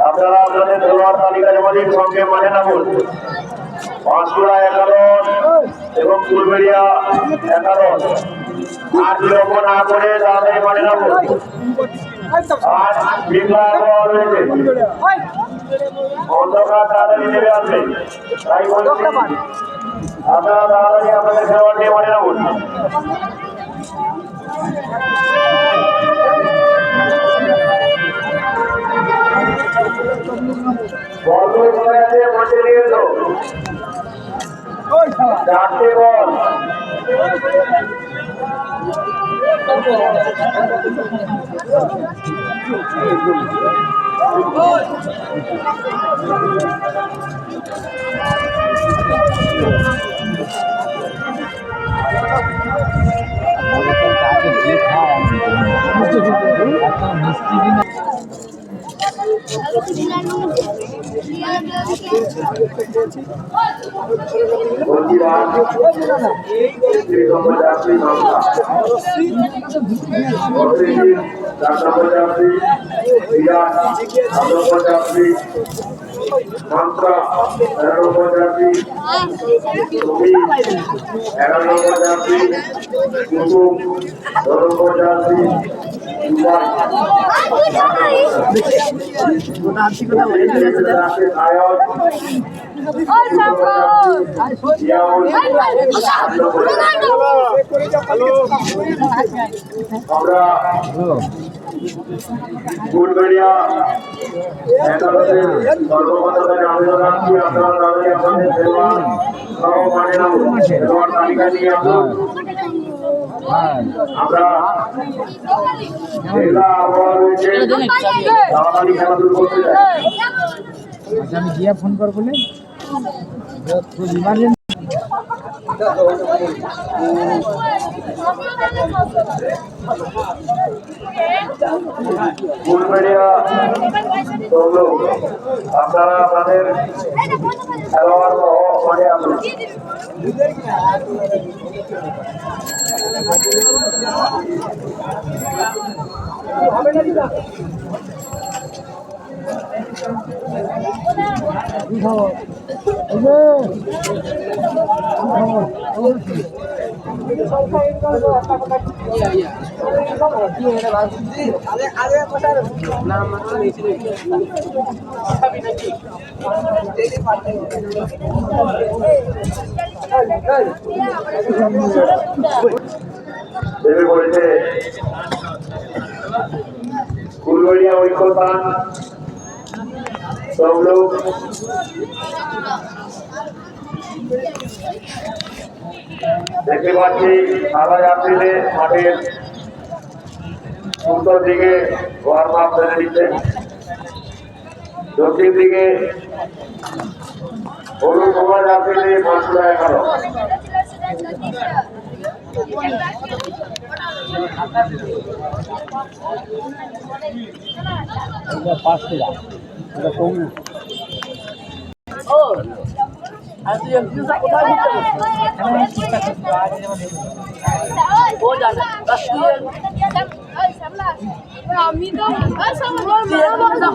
আপনারা আপনাদের খেলোয়াড় তালিকা জমাদিন সঙ্গে মাঠে নামুন। পাঁশকুড়া 11 এবং ফুলবেড়িয়া 11 আর বিলম্ব না করে তাড়াতাড়ি মাঠে নামুন। আর বিঘ্ন আবহাওয়া রয়েছে, অন্ধকার তাড়াতাড়ি নেমে আসবে, তাই বলছি আপনারা তাড়াতাড়ি আপনাদের খেলোয়াড় নিয়ে মাঠে নামুন। বল আছে মাঠে নিয়ে এলো 4টে বল। আমরা ফুলবেড়িয়া 11 সর্বপ্রথমে আবেদন রাখছি আপনারা তাড়াতাড়ি আপনাদের খেলোয়াড় সহ মাঠে নামুন। খেলোয়াড় তালিকা নিয়ে আসুন। আমরা জেলা আবহাওয়া রয়েছে, তাড়াতাড়ি খেলাধুলা করতে চাই। আমি গিয়ে ফোন করবো বলে ফুলবেড়িয়া আপনারা আপনাদের খেলোয়াড় সহ মাঠে আসুন। ভেবে বলেছে ফুলবেড়িয়া ঐক্যতান সব লোক দেখতে পাচ্ছি সাদা যাত্রীদের মাঠের উত্তর দিকে ওয়ার্ম আপ ফেলে দিচ্ছে, দক্ষিণ দিকে হলুদ কমলা যাত্রীদের 511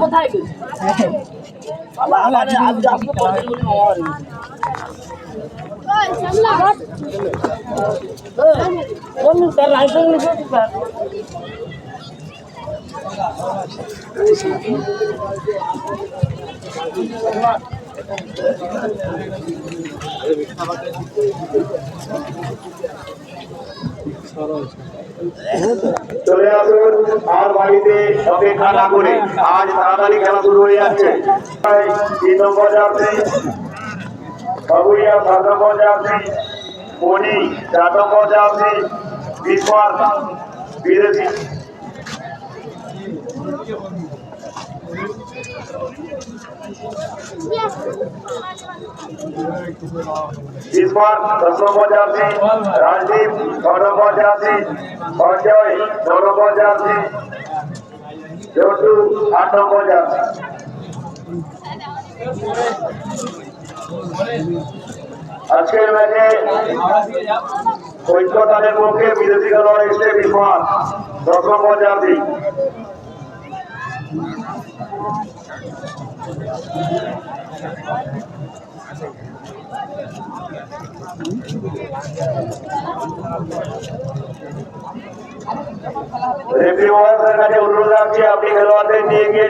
কোথায় চলে আসুন আর বাড়িতে অপেক্ষা না করে, আজ তাড়াতাড়ি খেলা শুরু হয়ে যাচ্ছে। 3 নম্বর যাত্রী বাবুইয়া, 7 নম্বর যাত্রী মণি, 4 নম্বর যাত্রী বিশ্বর বিদেশি। ইসমার 10 নম্বর জার্সি, রাজদীপ 6 নম্বর জার্সি, সঞ্জয় 9 নম্বর জার্সি, জন্টু 8 নম্বর জার্সি। আজকের ম্যাচে ঐক্যতানের পক্ষে বিদেশি খেলোয়াড় এসে ইসমার 10 নম্বর জার্সি। রেফারি মহাশয়ের কাছে অনুরোধ রাখছি আপনি খেলোয়াড়দের নিয়ে গিয়ে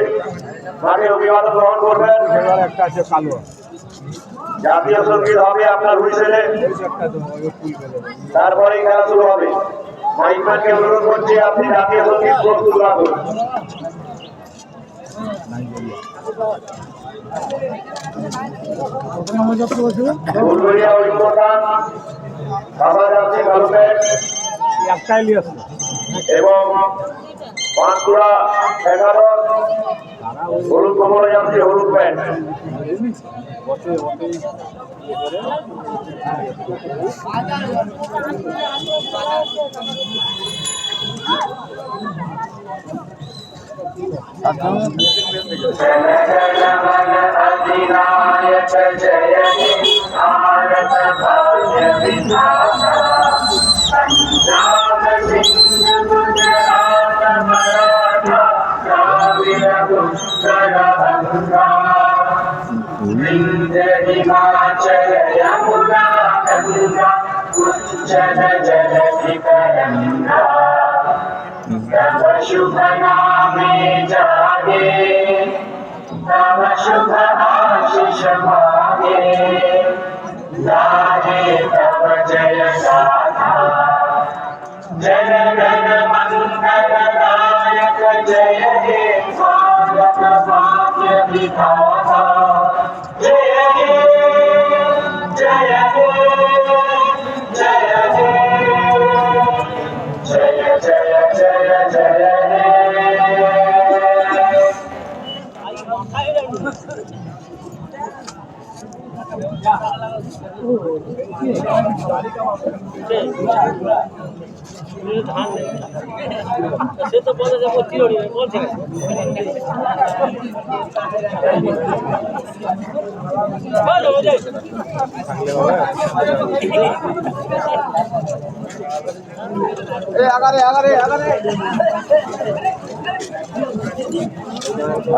মাঠে অভিবাদন গ্রহণ করবেন। একটা আছে কালো, জাতীয় সঙ্গীত হবে আপনার হুইসেলে, তারপরেই খেলা শুরু হবে। মাইকম্যানকে অনুরোধ করছি আপনি জাতীয় সঙ্গীত প্রস্তুত রাখুন। ফুলগড়িয়া ঐক্যতান, বাবা জার্সি কালো প্যান্ট এবং পাঁচকুড়া 11 হলুদ কমলা জার্সি হলুদ প্যান্ট। अधिनायक जय हे भारत भाग्य विधाता पंजाब सिंध गुजरात मराठा द्राविड़ उत्कल गंगा विंध्य हिमाचल यमुना गंगा उच्चल जलधि तरंगा तव शुभ नामे जागे तव शुभ आशीष मागे गाहे तव जय गाथा जन गण मंगल नायक जय हे भारत भाग्य विधाता जय हे जय हे जय हे जय जय जय जय हे সে তো বলে যাবো চিরড়ি বলছে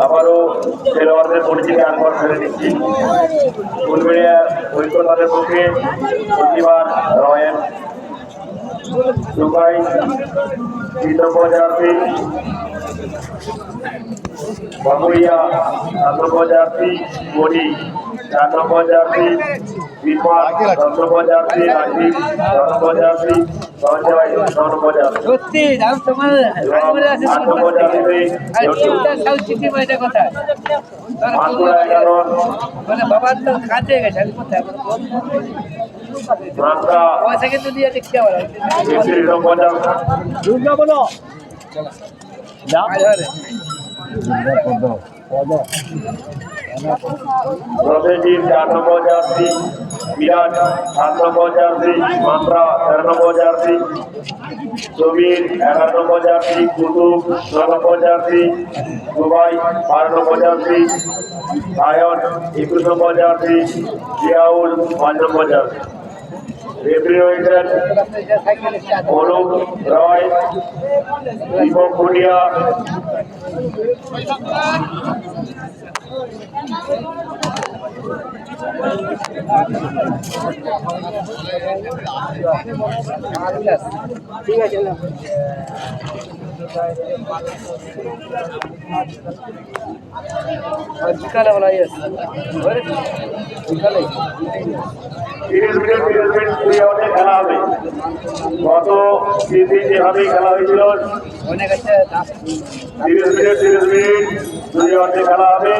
আবারও খেলোয়াড়দের পরিচিতি আরেকবার ফেলে দিচ্ছি। ফুলবেড়িয়া ঐক্যতানের পক্ষে প্রতিবার রয়েন দুবাই 3 নম্বর জার্সি, বাবুইয়া 7 নম্বর জার্সি, বডি 4 নম্বর জার্সি, বিপাক 10 নম্বর জার্সি, রাজীব 10 নম্বর জার্সি, সঞ্জয় 9 নম্বর জার্সি। সত্যি তোমার 8 নম্বর জার্সিতে সাউথ সিটি এটা কথা পাঁচকুড়া 11 মানে বাবার তো কাছে গেছে আমি কোথায় মাত্রা পয়সা কিন্তু দিয়ে দেখতে পারো 31 নম্বর জার্সি। দুর্গা বলো প্রসেনজিৎ 4 নম্বর জার্সি, বিরাট 7 নম্বর জার্সি, মাত্রা 13 নম্বর জার্সি, সমীর 11 নম্বর জার্সি, কুতুব 9 নম্বর জার্সি, দুবাই 12 নম্বর জার্সি, সায়ন 21 নম্বর জার্সি, জিয়াউল 5 নম্বর জার্সি। রেফারি হয়েছেন অলোক রয়, দীপক ভুটিয়া, ঠিক আছে বিকালে বলা বিকালে 30 মিনিট খেলা হবে। গত 3 দিন যেভাবেই খেলা হয়েছিল অনেক আছে 30 মিনিট 2 অর্ধে খেলা হবে।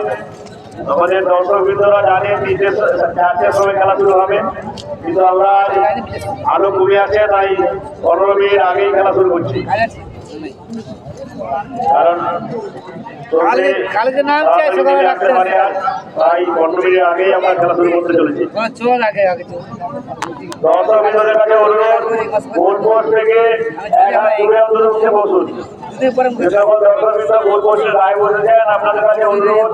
আমাদের দর্শক বৃন্দরা জানে 4টের সময় খেলা শুরু হবে, কিন্তু আমরা আলো কমে আছে তাই 15 মিনিট আগেই খেলা শুরু করছি। কারণ কালে যে নাম চাই সকালে রাখতে হবে। তাই 15 মিনিট আগেই আমরা খেলা শুরু করতে চলেছি। চল আগে আগে চল। দর্শক বিন্দুদের কাছে অনুরোধ, গোল পোস্ট থেকে এক হাত দূরে অন্তত উঠে বসুন। যে সকল দর্শক বৃন্দ গোল পোস্টের গায়ে বসেছেন, আপনাদের কাছে অনুরোধ,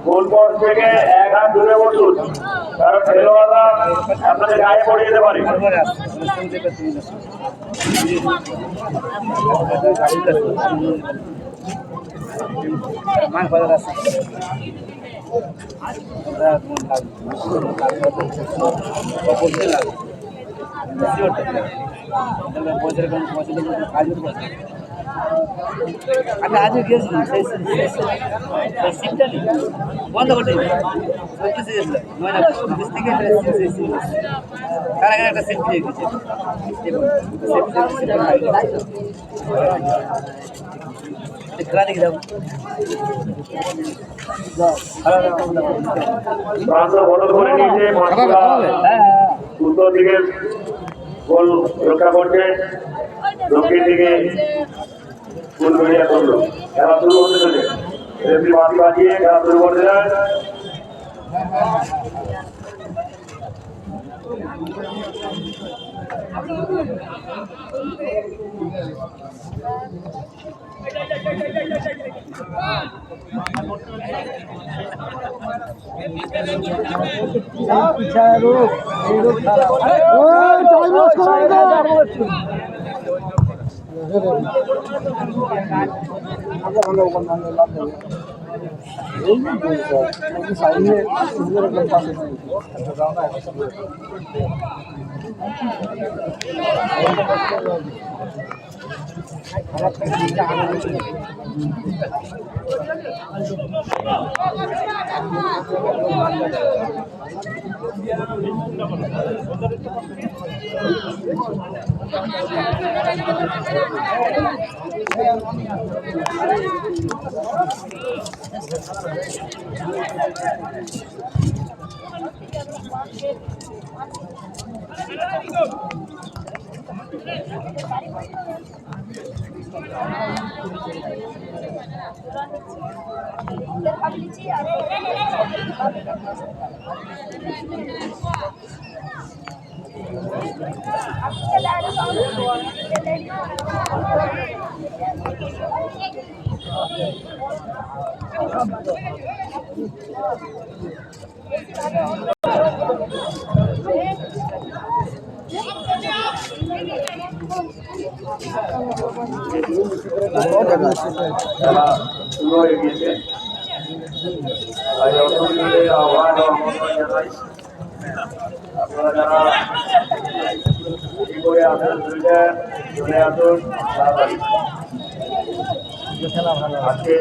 গোল পোস্ট থেকে এক হাত দূরে বসুন, কারণ খেলোয়াড়রা আপনাদের গায়ে পড়ে যেতে পারে। আমি আজও গিয়েছিলাম সেই সিটটা নেই, বন্ধ করে দিই অফিসে গেছিলাম নয়টা অফিস থেকে তার আগে একটা সিট পেয়ে গেছে খেলা দেখে যাবো। প্রান্ত বদল করে নিয়েছে, উত্তর দিকে গোল রক্ষা করছে, দক্ষিণ দিকে গোল বেরিয়ে করলো। খেলা শুরু হতে চলে, রেফারি বাজি বাজিয়ে খেলা শুরু করতে যায়। খেলা শুরু হয়ে গিয়েছে। আহ্বান জানাই, আপনারা যারা করে আসেন চলে আসুন। আজকে